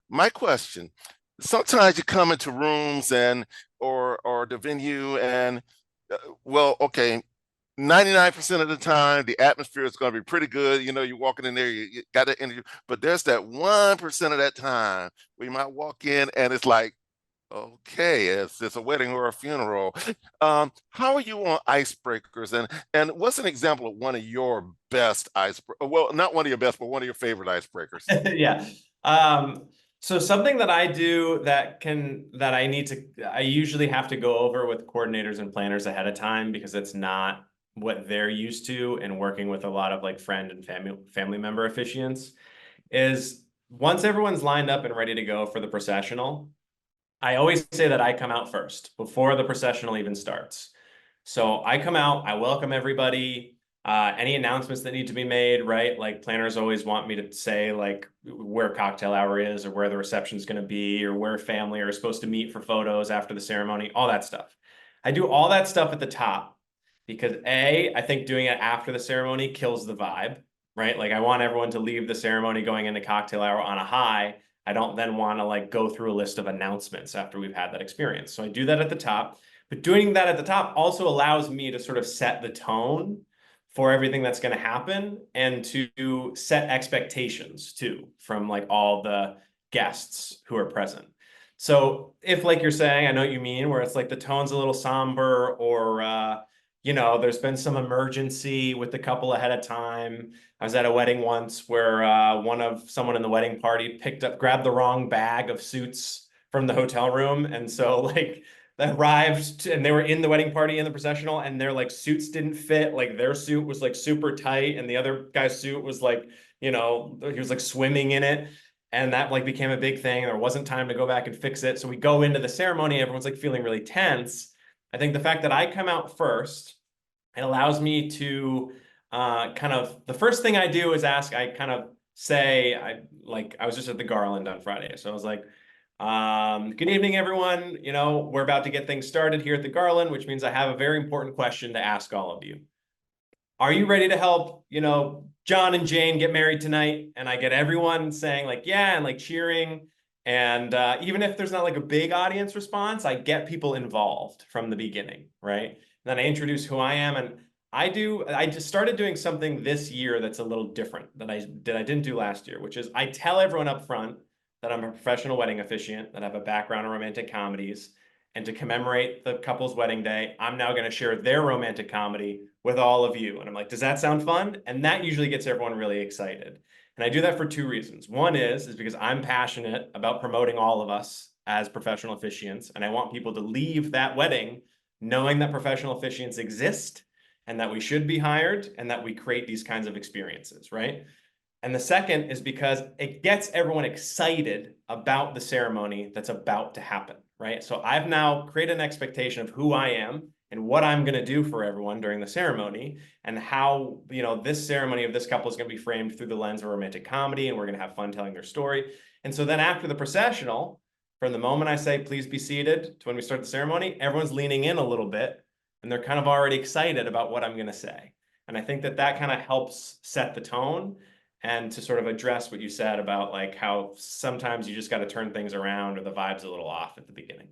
my question, sometimes you come into rooms and or the venue and well, okay, 99% of the time the atmosphere is going to be pretty good. You're walking in there, you got that energy, but there's that 1% of that time where you might walk in and it's like, okay, it's a wedding or a funeral. How are you on icebreakers? And what's an example of one of your best icebreakers? Well, not one of your best, but one of your favorite icebreakers. Yeah. So something that I do that I usually have to go over with coordinators and planners ahead of time because it's not what they're used to and working with a lot of like friend and family member officiants is once everyone's lined up and ready to go for the processional, I always say that I come out first before the processional even starts. So I come out, I welcome everybody. Any announcements that need to be made, right? Like planners always want me to say like where cocktail hour is or where the reception is going to be or where family are supposed to meet for photos after the ceremony, all that stuff. I do all that stuff at the top because I think doing it after the ceremony kills the vibe, right? Like I want everyone to leave the ceremony going into cocktail hour on a high. I don't then want to like go through a list of announcements after we've had that experience. So I do that at the top. But doing that at the top also allows me to sort of set the tone for everything that's going to happen and to set expectations too from like all the guests who are present. So if like you're saying, I know what you mean, where it's like the tone's a little somber or, there's been some emergency with the couple ahead of time. I was at a wedding once where someone in the wedding party grabbed the wrong bag of suits from the hotel room. And so like that arrived and they were in the wedding party in the processional and their like suits didn't fit. Like their suit was like super tight and the other guy's suit was like, he was like swimming in it. And that like became a big thing. There wasn't time to go back and fix it. So we go into the ceremony, everyone's like feeling really tense. I think the fact that I come out first, it allows me to the first thing I do is I kind of say, I was just at the Garland on Friday. So I was like, good evening, everyone. We're about to get things started here at the Garland, which means I have a very important question to ask all of you. Are you ready to help, John and Jane get married tonight? And I get everyone saying like, yeah, and like cheering. And even if there's not like a big audience response, I get people involved from the beginning, right? And then I introduce who I am. And I just started doing something this year that's a little different that I didn't do last year, which is I tell everyone up front that I'm a professional wedding officiant, that I have a background in romantic comedies. And to commemorate the couple's wedding day, I'm now going to share their romantic comedy with all of you. And I'm like, does that sound fun? And that usually gets everyone really excited. And I do that for two reasons. One is because I'm passionate about promoting all of us as professional officiants. And I want people to leave that wedding knowing that professional officiants exist and that we should be hired and that we create these kinds of experiences, right? And the second is because it gets everyone excited about the ceremony that's about to happen, right? So I've now created an expectation of who I am and what I'm going to do for everyone during the ceremony and how, this ceremony of this couple is going to be framed through the lens of romantic comedy and we're going to have fun telling their story. And so then after the processional, from the moment I say, please be seated to when we start the ceremony, everyone's leaning in a little bit and they're kind of already excited about what I'm going to say. And I think that kind of helps set the tone and to sort of address what you said about like how sometimes you just got to turn things around or the vibe's a little off at the beginning.